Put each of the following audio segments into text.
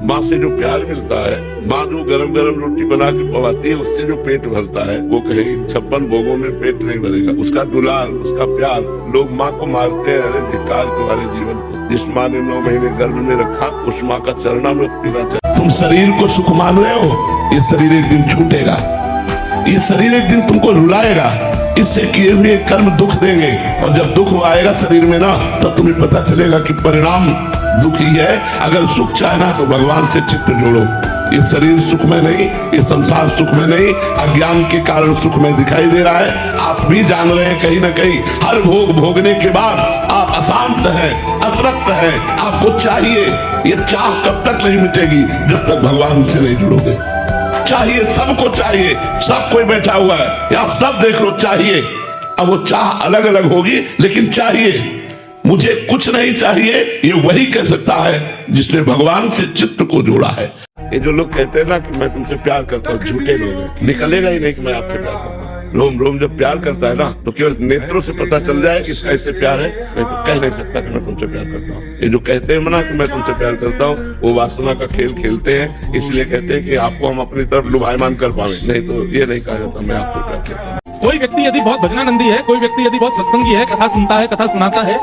माँ से जो प्यार मिलता है, माँ जो गरम गरम रोटी बना के पवाती है, उससे जो पेट भरता है, वो कहीं 56 भोगों में पेट नहीं भरेगा। उसका दुलार, उसका प्यार। लोग माँ को मारते हैं, अरे धिक्कार तुम्हारे जीवन को। जिस माँ ने 9 महीने गर्भ में रखा, उस माँ का चरणामृत पीना चाहिए। तुम शरीर को सुख मान रहे हो, ये शरीर एक दिन छूटेगा, ये शरीर एक दिन तुमको रुलाएगा। इससे किए हुए कर्म दुख देंगे, और जब दुख आएगा शरीर में ना, तब तुम्हें पता चलेगा कि परिणाम दुख ही है। अगर सुख चाहना तो भगवान से चित्त जोड़ो। ये शरीर सुख में नहीं, ये संसार सुख में नहीं, अज्ञान के कारण सुख में दिखाई दे रहा है। आप भी जान रहे हैं कहीं ना कहीं, हर भोग भोगने के बाद आप अशांत हैं, असरक्त हैं। आपको चाहिए, ये चाह कब तक नहीं मिटेगी जब तक भगवान से नहीं जुड़ोगे। चाहिए, सबको चाहिए, सब कोई बैठा हुआ है यहाँ, सब देख लो चाहिए। अब वो चाह अलग अलग होगी, लेकिन चाहिए। मुझे कुछ नहीं चाहिए, ये वही कह सकता है जिसने भगवान से चित्त को जोड़ा है। ये जो लोग कहते हैं ना कि मैं तुमसे प्यार करता हूँ, झूठे लोग हैं। निकलेगा ही नहीं कि मैं आपसे प्यार करता हूँ। रोम रोम जब प्यार करता है ना, तो केवल नेत्रों से पता चल जाए कि इसका इससे प्यार है, नहीं तो कह नहीं सकता कि मैं तुमसे प्यार करता हूँ। ये जो कहते हैं ना कि मैं तुमसे प्यार करता हूँ, वो वासना का खेल खेलते हैं। इसलिए कहते हैं कि आपको हम अपनी तरफ लुभायमान कर पावे, नहीं तो ये नहीं कहा जाता मैं आपसे प्यार करता हूँ। कोई व्यक्ति यदि बहुत भजनानंदी है, कोई व्यक्ति यदि बहुत सत्संगी है, कथा सुनता है, कथा सुनाता है,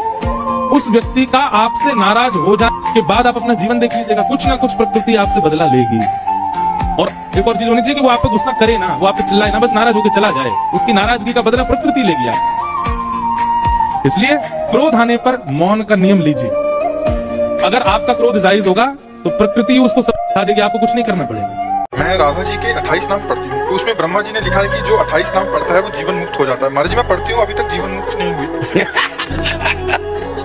उस व्यक्ति का आपसे नाराज हो जाने के बाद आप अपना जीवन देख लीजिएगा, कुछ ना कुछ प्रकृति आपसे बदला लेगी। और एक और चीज होनी चाहिए कि वो आप पे गुस्सा करे ना, वो आप पे चिल्लाए ना, बस नाराज होकर चला जाए। उसकी नाराजगी का बदला प्रकृति लेगी आपसे। इसलिए क्रोध आने पर मौन का नियम लीजिए। अगर आपका क्रोध जायज होगा तो प्रकृति उसको समझा देगी, आपको कुछ नहीं करना पड़ेगा। मैं राधा जी के 28 नाम पढ़ती हूँ, तो उसमें ब्रह्मा जी ने लिखा है कि जो 28 नाम पढ़ता है वो जीवन मुक्त हो जाता है। महाराज जी मैं पढ़ती हूँ, अभी तक जीवन मुक्त नहीं हुई।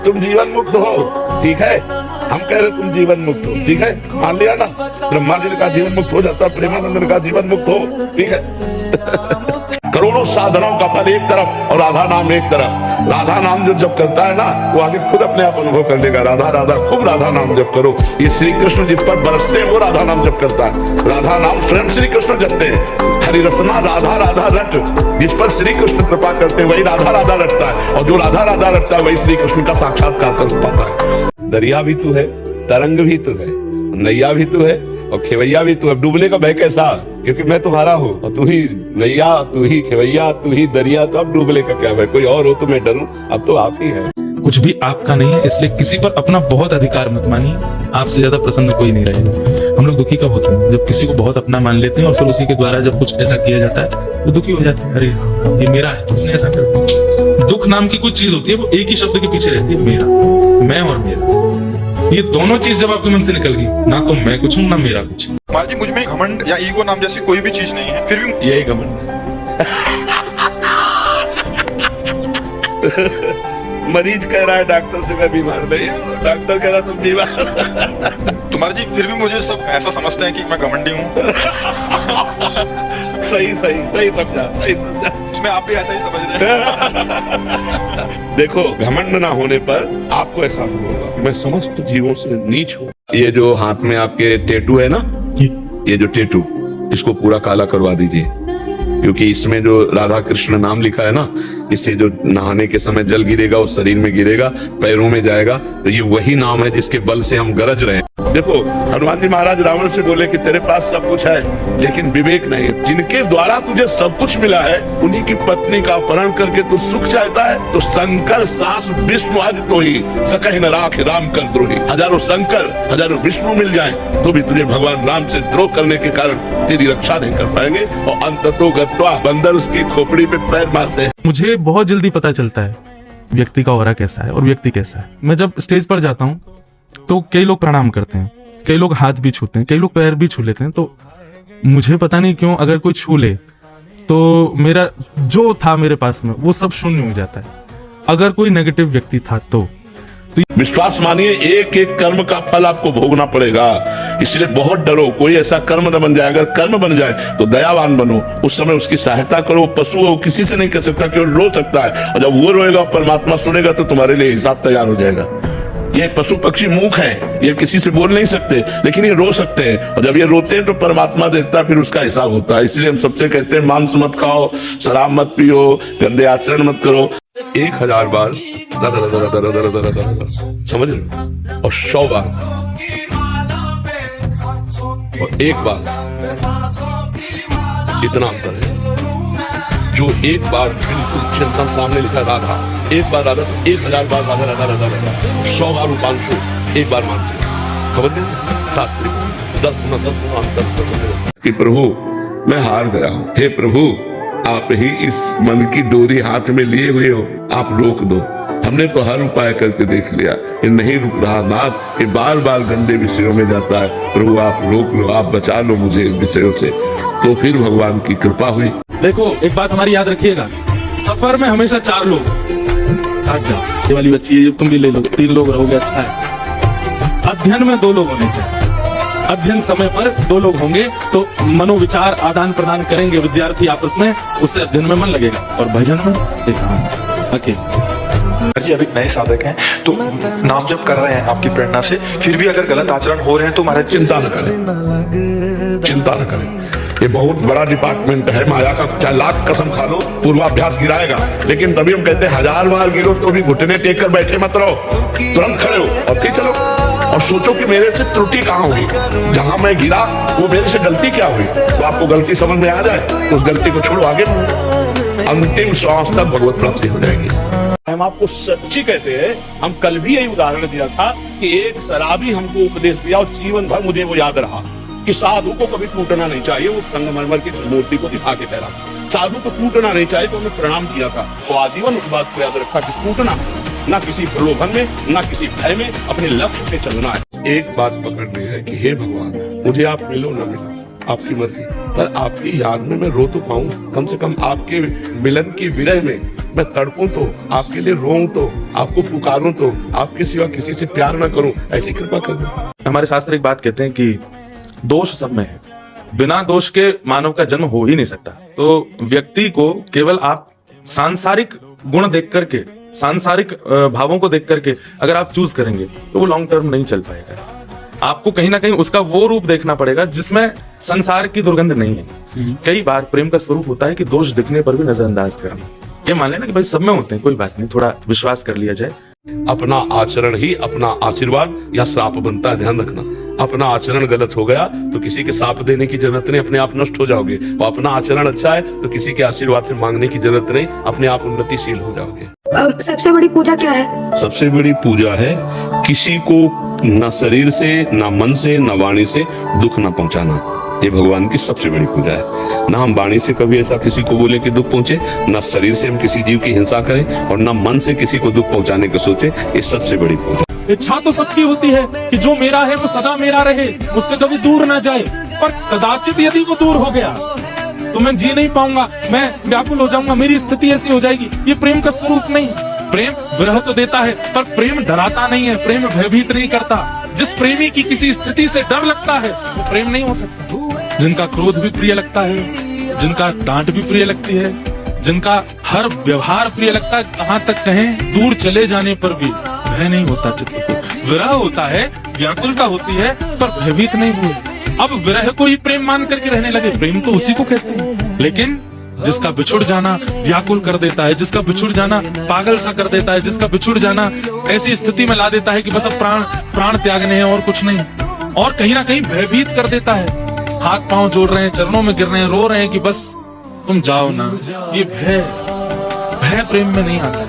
तुम जीवन मुक्त हो, ठीक है, हम कह रहे तुम जीवन मुक्त हो, ठीक है, मान लिया ना। ब्रह्मा जी ने कहा जीवन मुक्त हो जाता, प्रेमानंद ने कहा जीवन मुक्त हो, ठीक है। करोड़ों साधनाओं का फल एक तरफ और राधा नाम एक तरफ। राधा नाम जो जब करता है ना, वो आगे खुद अपने आप अनुभव कर लेगा। राधा राधा, खूब राधा नाम जप करो। ये श्री कृष्ण जिस पर बरसते हैं वो राधा नाम जप करता है। राधा नाम स्वयं श्री कृष्ण जपते हैं। हरि रसना राधा राधा रट, जिस पर श्री कृष्ण कृपा करते हैं वही राधा राधा रटता है, और जो राधा राधा रटता है वही श्री कृष्ण का साक्षात्कार कर पाता है। दरिया भी तू है, तरंग भी तू है, नैया भी तू है, और खेवैया भी तू है। डूबने का भय कैसा, क्योंकि मैं तुम्हारा हूँ, और तू ही नैया, तू ही खेवैया, तू ही दरिया, तो अब डूबने का क्या भय। कोई और हो तो मैं डरूं, अब तो आप ही है। कुछ भी आपका नहीं है, इसलिए किसी पर अपना बहुत अधिकार मत मानिए। आपसे ज्यादा प्रसन्न कोई नहीं रहेगा। हम लोग दुखी कब होते हैं, जब किसी को बहुत अपना मान लेते हैं, और फिर उसी के द्वारा जब कुछ ऐसा किया जाता है तो दुखी हो जाते हैं। अरे ये मेरा है, किसने ऐसा कर दिया। दुख नाम की कोई चीज होती है, वो एक ही शब्द के पीछे रहती है, मेरा, मैं और मेरा। ये दोनों चीज जब आपके मन से निकल गई, ना तो मैं कुछ हूँ ना मेरा कुछ। महाराज जी मुझ में घमंड या ईगो नाम जैसी कोई भी चीज नहीं है, फिर भी यही घमंड। मरीज कह रहा है डॉक्टर से मैं बीमार नहीं हूँ, डॉक्टर कह रहा तुम बीमार। तुम्हारा जी फिर भी मुझे सब ऐसा समझते हैं कि मैं घमंडी हूँ। सही सही सही समझा, सही समझा। उसमें आप भी ऐसा ही समझ रहे हैं। देखो, घमंड ना होने पर आपको ऐसा होगा मैं समस्त जीवों से नीच हूँ। ये जो हाथ में आपके टैटू है ना, ये जो टैटू, इसको पूरा काला करवा दीजिए, क्योंकि इसमें जो राधा कृष्ण नाम लिखा है ना, इससे जो नहाने के समय जल गिरेगा वो शरीर में गिरेगा, पैरों में जाएगा, तो ये वही नाम है जिसके बल से हम गरज रहे हैं। देखो, हनुमान जी महाराज रावण से बोले कि तेरे पास सब कुछ है लेकिन विवेक नहीं। जिनके द्वारा तुझे सब कुछ मिला है, उन्हीं की पत्नी का अपहरण करके तू सुख चाहता है। तो शंकर सास विष्णु आदि तो ही सकहि न राख राम कर द्रोही। हजारों शंकर, हजारों विष्णु मिल जाए तो भी तुझे भगवान राम से द्रोह करने के कारण तेरी रक्षा नहीं कर पाएंगे, और अंततो गत्वा बंदर उसकी खोपड़ी पे पैर मारते हैं। मुझे बहुत जल्दी पता चलता है व्यक्ति का ऑरा कैसा है और व्यक्ति कैसा है। मैं जब स्टेज पर जाता हूँ तो कई लोग प्रणाम करते हैं, कई लोग हाथ भी छूते हैं, कई लोग पैर भी छू लेते हैं। तो मुझे पता नहीं क्यों, अगर कोई छू ले तो मेरा जो था मेरे पास में वो सब शून्य हो जाता है। अगर कोई नेगेटिव व्यक्ति था तो विश्वास मानिए, एक एक कर्म का फल आपको भोगना पड़ेगा। इसलिए बहुत डरो, कोई ऐसा कर्म न बन जाए। अगर कर्म बन जाए तो दयावान बनो, उस समय उसकी सहायता करो। पशु वो किसी से नहीं कर सकता, केवल रो सकता है, और जब वो रोएगा परमात्मा सुनेगा तो तुम्हारे लिए हिसाब तैयार हो जाएगा। ये पशु पक्षी मूक हैं, ये किसी से बोल नहीं सकते, लेकिन ये रो सकते हैं, और जब ये रोते हैं तो परमात्मा देखता है, फिर उसका हिसाब होता है। इसलिए हम सबसे कहते हैं मांस मत खाओ, शराब मत पियो, गंदे आचरण मत करो। 1000 बार समझ रहे, और 100 बार और एक बार इतना अंतर है। जो एक बार बिल्कुल चिंतन सामने लिखा राधा, एक बार राधा, 1000 बार राधा राधा राधा राधा, 100 बार रूपांशु, एक बार मानसिक। समझ गए शास्त्री 10 गुना अंतर कि प्रभु मैं हार गया हूँ, हे प्रभु आप ही इस मन की डोरी हाथ में लिए हुए हो, आप रोक दो। हमने तो हर उपाय करके देख लिया, ये नहीं रुक रहा नाथ, ये बार बार गंदे विषयों में जाता है। प्रभु आप रोक लो, आप बचा लो मुझे इन विषयों से। तो फिर भगवान की कृपा हुई। देखो एक बात हमारी याद रखिएगा, सफर में हमेशा 4 लोग साथ जाओ। ये वाली बच्ची है, तुम भी ले लो, 3 लोग रहोगे, अच्छा है। अध्ययन में 2 लोग होने चाहिए। अध्ययन समय पर 2 लोग होंगे तो मनोविचार आदान प्रदान करेंगे विद्यार्थी आपस में, उससे अध्ययन में मन लगेगा। और भजन में अकेले। जी अभी नए साधक हैं तो नाम जप कर रहे हैं आपकी प्रेरणा से, फिर भी अगर गलत आचरण हो रहे हैं तो महाराज चिंता न करें, चिंता न करें। ये बहुत बड़ा डिपार्टमेंट है माया का, चाहे लाख कसम खा लो पूर्वाभ्यास गिराएगा, लेकिन तभी हम कहते हैं 1000 बार गिरो तो भी घुटने टेक कर बैठे मत रहो, तुरंत खड़े हो और फिर चलो और सोचो कि मेरे से त्रुटि कहाँ हुई, जहां मैं गिरा वो मेरे से गलती क्या हुई। तो आपको गलती समझ में आ जाए तो उस गलती को छोड़ो, आगे अंतिम श्वास तक भगवत प्राप्ति हो जाएगी। हम आपको सच्ची कहते हैं, हम कल भी यही उदाहरण दिया था कि एक शराबी हमको उपदेश दिया और जीवन भर मुझे वो याद रहा कि साधु को कभी टूटना नहीं चाहिए। वो संगमरमर की मूर्ति को दिखा के कह रहा था साधु को टूटना नहीं चाहिए, तो हमने प्रणाम किया था। तो आजीवन उस बात को याद रखा कि टूटना ना किसी प्रलोभन में ना किसी भय में, अपने लक्ष्य पे चलना है। एक बात पकड़नी है कि हे भगवान मुझे आप मिलो ना मिलो आपकी मर्जी, पर आपकी याद में मैं रो तो पाऊं, कम से कम आपके मिलन की विरह में मैं तड़पूं तो, आपके लिए रोऊं तो, आपको पुकारूं तो, आपके सिवा किसी से प्यार ना करूं, ऐसी कृपा कर दो। हमारे शास्त्र एक बात कहते हैं कि दोष सब में है, बिना दोष के मानव का जन्म हो ही नहीं सकता। तो व्यक्ति को केवल आप सांसारिक गुण देख करके, सांसारिक भावों को देख करके अगर आप चूज करेंगे तो वो लॉन्ग टर्म नहीं चल पाएगा। आपको कहीं ना कहीं उसका वो रूप देखना पड़ेगा जिसमें संसार की दुर्गंध नहीं है। कई बार प्रेम का स्वरूप होता है कि दोष दिखने पर भी नजरअंदाज करना। ये मान लेना कि भाई सब में होते हैं, कोई बात नहीं, थोड़ा विश्वास कर लिया जाए। अपना आचरण ही अपना आशीर्वाद या श्राप बनता है, ध्यान रखना। अपना आचरण गलत हो गया तो किसी के साप देने की जरूरत नहीं, अपने आप नष्ट हो जाओगे। और अपना आचरण अच्छा है तो किसी के आशीर्वाद से मांगने की जरूरत नहीं, अपने आप उन्नतिशील हो जाओगे। सबसे बड़ी पूजा क्या है? सबसे बड़ी पूजा है किसी को न शरीर से न मन से न वाणी से दुख न पहुंचाना। ये भगवान की सबसे बड़ी पूजा है। ना हम वाणी से कभी ऐसा किसी को बोले कि दुख पहुंचे, न शरीर से हम किसी जीव की हिंसा करें और न मन से किसी को दुख पहुंचाने को सोचे। ये सबसे बड़ी पूजा। इच्छा तो सबकी होती है कि जो मेरा है वो सदा मेरा रहे, उससे कभी दूर ना जाए, पर कदाचित यदि वो दूर हो गया तो मैं जी नहीं पाऊंगा, मैं व्याकुल हो जाऊंगा, मेरी स्थिति ऐसी हो जाएगी। ये प्रेम का स्वरूप नहीं। प्रेम विरह तो देता है पर प्रेम डराता नहीं है, प्रेम भयभीत नहीं करता। जिस प्रेमी की किसी स्थिति से डर लगता है वो प्रेम नहीं हो सकता। जिनका क्रोध भी प्रिय लगता है, जिनका डांट भी प्रिय लगती है, जिनका हर व्यवहार प्रिय लगता है, कहाँ तक कहें दूर चले जाने पर भी भय नहीं होता चित्त को। विरह होता है, व्याकुलता होती है, पर भयभीत नहीं हुए। अब विरह को ही प्रेम मान करके रहने लगे, प्रेम तो उसी को कहते हैं। लेकिन जिसका बिछुड़ जाना व्याकुल कर देता है, जिसका बिछुड़ जाना पागल सा कर देता है, जिसका बिछुड़ जाना ऐसी स्थिति में ला देता है कि बस अब प्राण त्यागने हैं और कुछ नहीं, और कहीं ना कहीं भयभीत कर देता है। हाथ पांव जोड़ रहे हैं, चरणों में गिर रहे हैं, रो रहे हैं कि बस तुम जाओ ना। ये भय प्रेम में नहीं आता,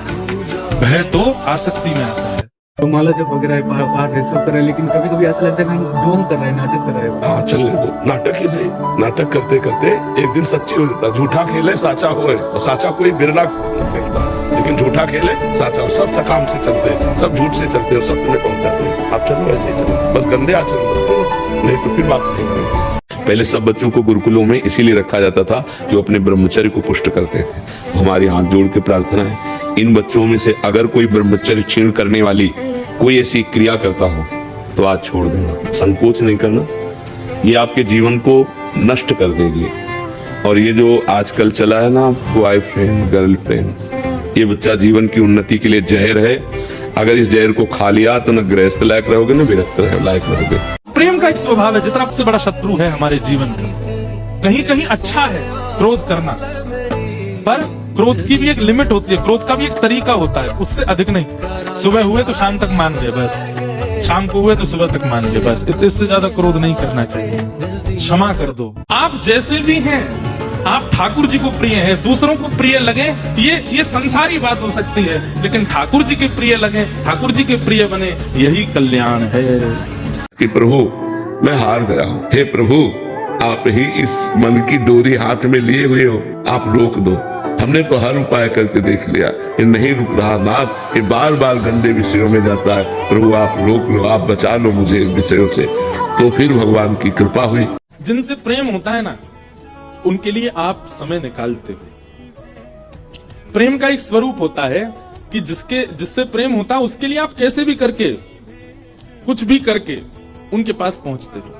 भय तो आसक्ति में आता है। तो माला जब वगैरह पाठ है सब कर रहे हैं, लेकिन कभी कभी ऐसा लगता है कि हम ढोंग कर रहे हैं, नाटक कर रहे हैं। हाँ चलने दो, नाटक ही सही। नाटक करते करते एक दिन सच्ची हो जाता। झूठा खेले साचा होए, और साचा कोई बिरला खेलता, लेकिन झूठा खेले साचा। सब सकाम से चलते, सब झूठ से चलते और सत्य में पहुंच जाते हैं। आप चलो ऐसे ही चलो, बस गंदे आचरण नहीं तो फिर बात नहीं करेंगे। पहले सब बच्चों को गुरुकुलों में इसीलिए रखा जाता था कि वो अपने ब्रह्मचर्य को पुष्ट करते थे। हमारी हाथ जोड़ के प्रार्थना है, इन बच्चों में से अगर कोई ब्रह्मचर्य क्षीण करने वाली कोई ऐसी क्रिया करता हो तो आज छोड़ देना, संकोच नहीं करना। ये आपके जीवन को नष्ट कर देगी। और ये जो आजकल चला है ना बॉयफ्रेंड गर्लफ्रेंड, ये बच्चा जीवन की उन्नति के लिए जहर है। अगर इस जहर को खा लिया तो न गृहस्थ लायक रहोगे न विरक्त लायक रहोगे। प्रेम का एक स्वभाव है, जितना सबसे बड़ा शत्रु है हमारे जीवन का। कहीं कहीं अच्छा है क्रोध करना, पर क्रोध की भी एक लिमिट होती है, क्रोध का भी एक तरीका होता है, उससे अधिक नहीं। सुबह हुए तो शाम तक मान गए, बस शाम को हुए तो सुबह तक मान ले, बस इससे ज्यादा क्रोध नहीं करना चाहिए। क्षमा कर दो। आप जैसे भी हैं, आप ठाकुर जी को प्रिय हैं, दूसरों को प्रिय लगे, ये संसारी बात हो सकती है, लेकिन ठाकुर जी के प्रिय लगे, ठाकुर जी के प्रिय बने, यही कल्याण है। कि प्रभु मैं हार गया हूँ, हे प्रभु आप ही इस मन की डोरी हाथ में लिए हुए हो, आप रोक दो। हमने तो हर उपाय करके देख लिया, ये नहीं रुक रहा नाथ, ये बार बार गंदे विषयों में जाता है। प्रभु आप रोक लो, आप बचा लो मुझे इन विषयों से। तो फिर भगवान की कृपा हुई। जिनसे प्रेम होता है ना, उनके लिए आप समय निकालते हो। प्रेम का एक स्वरूप होता है कि जिससे प्रेम होता है उसके लिए आप कैसे भी करके, कुछ भी करके उनके पास पहुंचते हो।